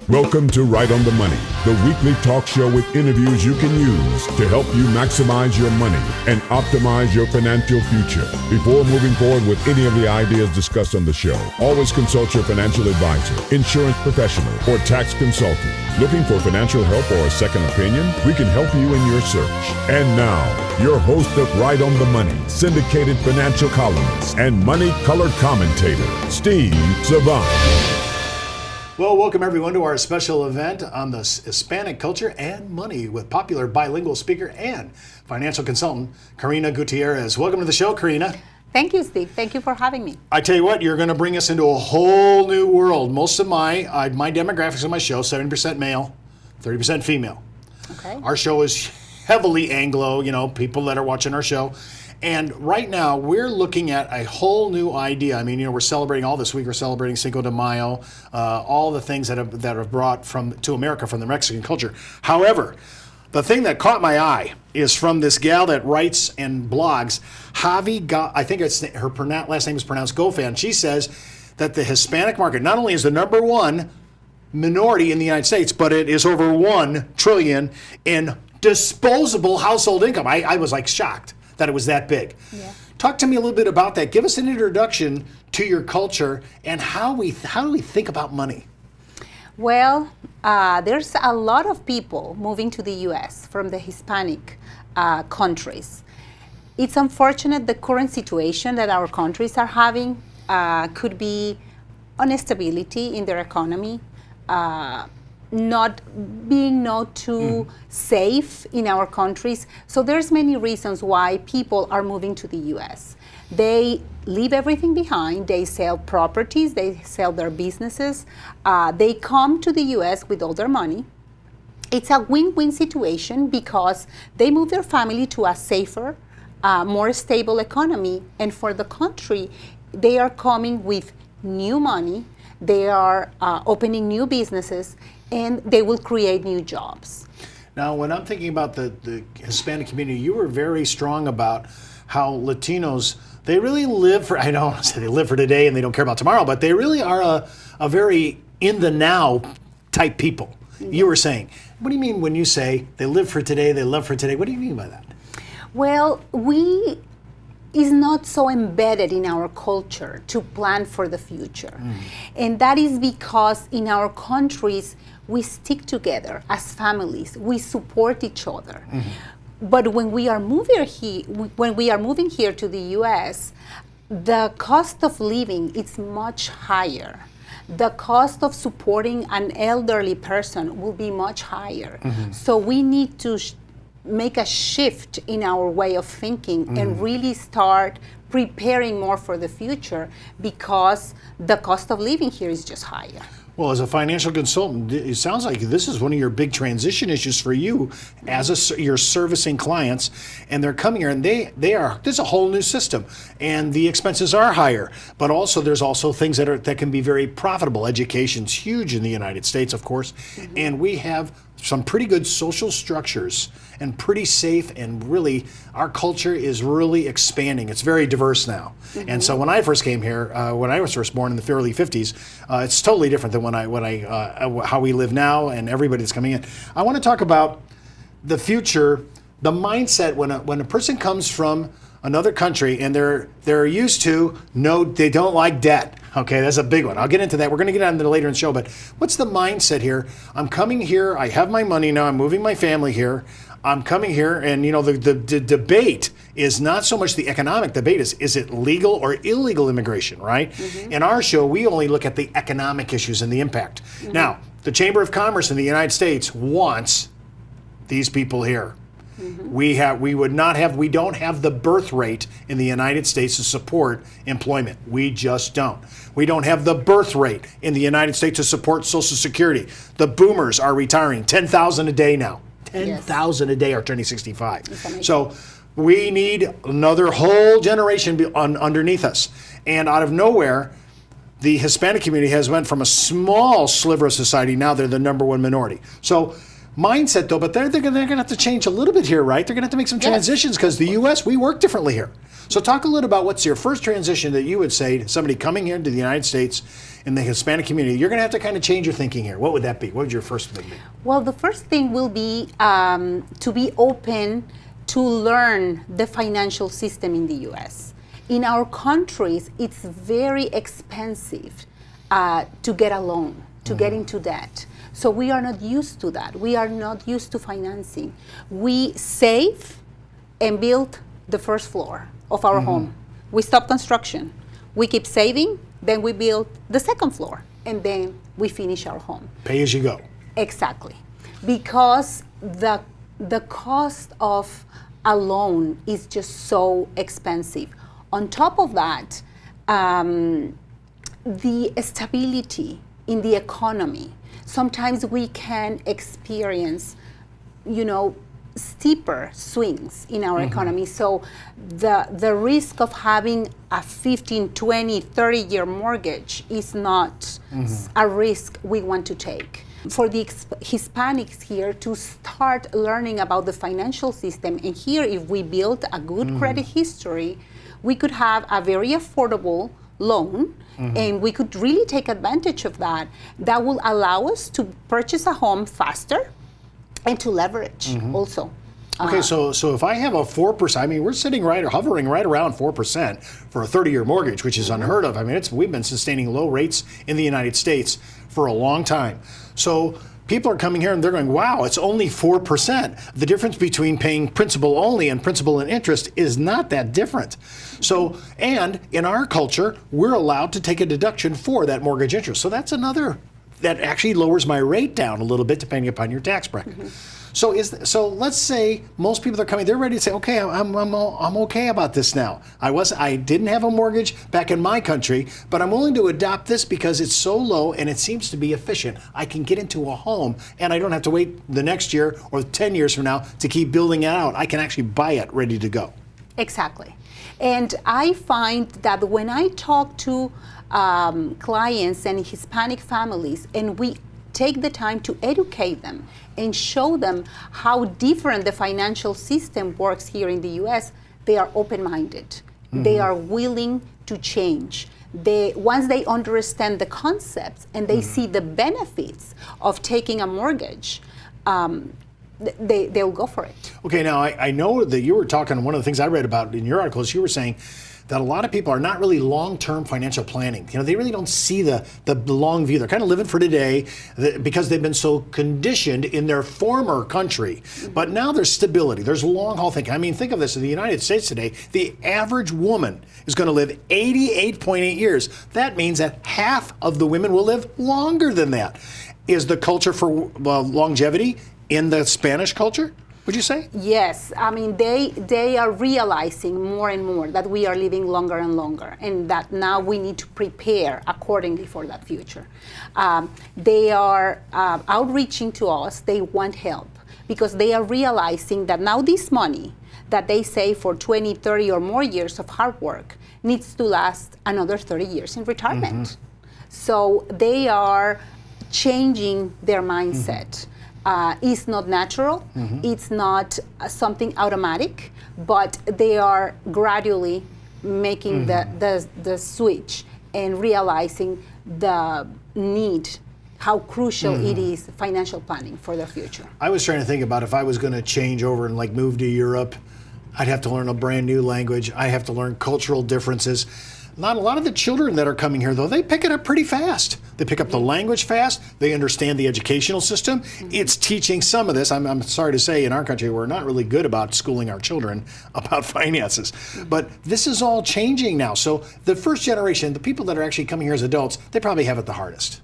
Welcome to Right on the Money, the weekly talk show with interviews you can use to help you maximize your money and optimize your financial future. Before moving forward with any of the ideas discussed on the show, always consult your financial advisor, insurance professional, or tax consultant. Looking for financial help or a second opinion? We can help you in your search. And now, your host of Right on the Money, syndicated financial columnist and money-colored commentator, Steve Savant. Well, welcome everyone to our special event on the Hispanic culture and money with popular bilingual speaker and financial consultant, Karina Gutierrez. Welcome to the show, Karina. Thank you, Steve. Thank you for having me. I tell you what, you're going to bring us into a whole new world. Most of my demographics on my show, 70% male, 30% female. Okay. Our show is heavily Anglo, people that are watching our show. And right now, we're looking at a whole new idea. I mean, we're celebrating all this week. We're celebrating Cinco de Mayo, all the things that have brought to America from the Mexican culture. However, the thing that caught my eye is from this gal that writes and blogs, I think her last name is pronounced Gofan. She says that the Hispanic market not only is the number one minority in the United States, but it is over $1 trillion in disposable household income. I was like shocked that it was that big. Yeah. Talk to me a little bit about that. Give us an introduction to your culture and how do we think about money? Well, there's a lot of people moving to the U.S. from the Hispanic countries. It's unfortunate the current situation that our countries are having could be instability in their economy, not too safe in our countries. So there's many reasons why people are moving to the U.S. They leave everything behind. They sell properties. They sell their businesses. They come to the U.S. with all their money. It's a win-win situation because they move their family to a safer, more stable economy. And for the country, they are coming with new money. They are opening new businesses, and they will create new jobs. Now, when I'm thinking about the Hispanic community, you were very strong about how Latinos, they really live for, I don't want to say they live for today and they don't care about tomorrow, but they really are a very in the now type people. Yeah. You were saying, what do you mean when you say they live for today, they love for today? What do you mean by that? Well, is not so embedded in our culture to plan for the future. And that is because in our countries, we stick together as families. We support each other. But when we are moving here to the U.S., the cost of living is much higher. The cost of supporting an elderly person will be much higher. So we need to make a shift in our way of thinking and really start preparing more for the future because the cost of living here is just higher. Well, as a financial consultant, it sounds like this is one of your big transition issues for you as you're servicing clients, and they're coming here and there's a whole new system and the expenses are higher, but also there's also things that can be very profitable. Education's huge in the United States, of course, and we have some pretty good social structures and pretty safe, and really our culture is really expanding. It's very diverse now. And so when I first came here, when I was first born in the early 50s, it's totally different than how we live now and everybody that's coming in. I want to talk about the future, the mindset when a person comes from another country and they're used to they don't like debt. Okay, that's a big one. I'll get into that. We're going to get into that later in the show, but what's the mindset here? I'm coming here, I have my money now, I'm moving my family here. I'm coming here, and the debate is not so much the economic debate, is it legal or illegal immigration, right? In our show, we only look at the economic issues and the impact. Now, the Chamber of Commerce in the United States wants these people here. We don't have the birth rate in the United States to support employment. We just don't. We don't have the birth rate in the United States to support Social Security. The boomers are retiring 10,000 a day now. 10,000 a day are turning 65. So we need another whole generation underneath us. And out of nowhere, the Hispanic community has went from a small sliver of society, now they're the number one minority. So mindset, though, but they're going to have to change a little bit here, right? They're going to have to make some transitions because the U.S., we work differently here. So talk a little about what's your first transition that you would say to somebody coming here to the United States in the Hispanic community. You're going to have to kind of change your thinking here. What would that be? What would your first thing be? Well, the first thing will be to be open to learn the financial system in the U.S. In our countries, it's very expensive to get a loan, to get into debt. So we are not used to that. We are not used to financing. We save and build the first floor of our home. We stop construction. We keep saving, then we build the second floor, and then we finish our home. Pay as you go. Exactly. Because the cost of a loan is just so expensive. On top of that, the stability in the economy. Sometimes we can experience, steeper swings in our economy. So the risk of having a 15, 20, 30-year mortgage is not a risk we want to take. For the Hispanics here to start learning about the financial system, and here if we build a good credit history, we could have a very affordable loan, and we could really take advantage of that. That will allow us to purchase a home faster and to leverage also. Okay, so if I have a 4%, I mean, we're sitting hovering right around 4% for a 30-year mortgage, which is unheard of. I mean, we've been sustaining low rates in the United States for a long time. So people are coming here and they're going, wow, it's only 4%. The difference between paying principal only and principal and interest is not that different. So, and in our culture, we're allowed to take a deduction for that mortgage interest. So that's another, that actually lowers my rate down a little bit depending upon your tax bracket. So let's say most people that are coming, they're ready to say, okay, I'm okay about this now. I didn't have a mortgage back in my country, but I'm willing to adopt this because it's so low and it seems to be efficient. I can get into a home and I don't have to wait the next year or 10 years from now to keep building it out. I can actually buy it ready to go. Exactly. And I find that when I talk to clients and Hispanic families, and we take the time to educate them and show them how different the financial system works here in the U.S., they are open-minded. They are willing to change. Once they understand the concepts and they see the benefits of taking a mortgage, they'll go for it. Okay, now I know that you were talking, one of the things I read about in your articles, you were saying that a lot of people are not really long-term financial planning. They really don't see the long view. They're kind of living for today because they've been so conditioned in their former country. But now there's stability. There's long-haul thinking. I mean, think of this. In the United States today, the average woman is going to live 88.8 years. That means that half of the women will live longer than that. Is the culture for longevity in the Spanish culture, would you say? Yes, I mean, they are realizing more and more that we are living longer and longer, and that now we need to prepare accordingly for that future. They are outreaching to us. They want help because they are realizing that now this money that they save for 20, 30 or more years of hard work needs to last another 30 years in retirement. So they are changing their mindset. It's not natural, it's not something automatic, but they are gradually making the switch and realizing the need, how crucial it is financial planning for the future. I was trying to think about if I was going to change over and move to Europe, I'd have to learn a brand new language. I have to learn cultural differences. Not a lot of the children that are coming here, though, they pick it up pretty fast. They pick up the language fast. They understand the educational system. It's teaching some of this. I'm sorry to say, in our country, we're not really good about schooling our children about finances. But this is all changing now. So the first generation, the people that are actually coming here as adults, they probably have it the hardest.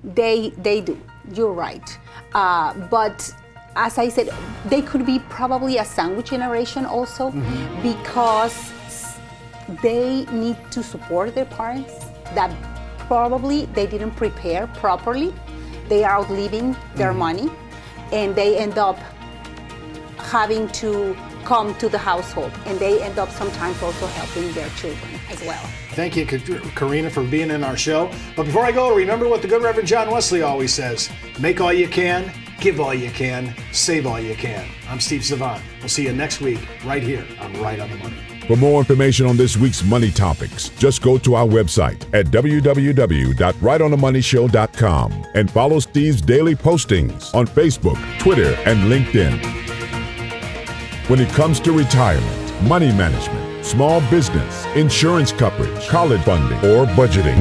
They do. You're right. But as I said, they could be probably a sandwich generation also because they need to support their parents that probably they didn't prepare properly. They are outliving their money, and they end up having to come to the household, and they end up sometimes also helping their children as well. Thank you, Karina, for being in our show. But before I go, remember what the good Reverend John Wesley always says: make all you can Give all you can, save all you can. I'm Steve Savant. We'll see you next week right here on Right on the Money. For more information on this week's money topics, just go to our website at www.rightonthemoneyshow.com and follow Steve's daily postings on Facebook, Twitter, and LinkedIn. When it comes to retirement, money management, small business, insurance coverage, college funding, or budgeting,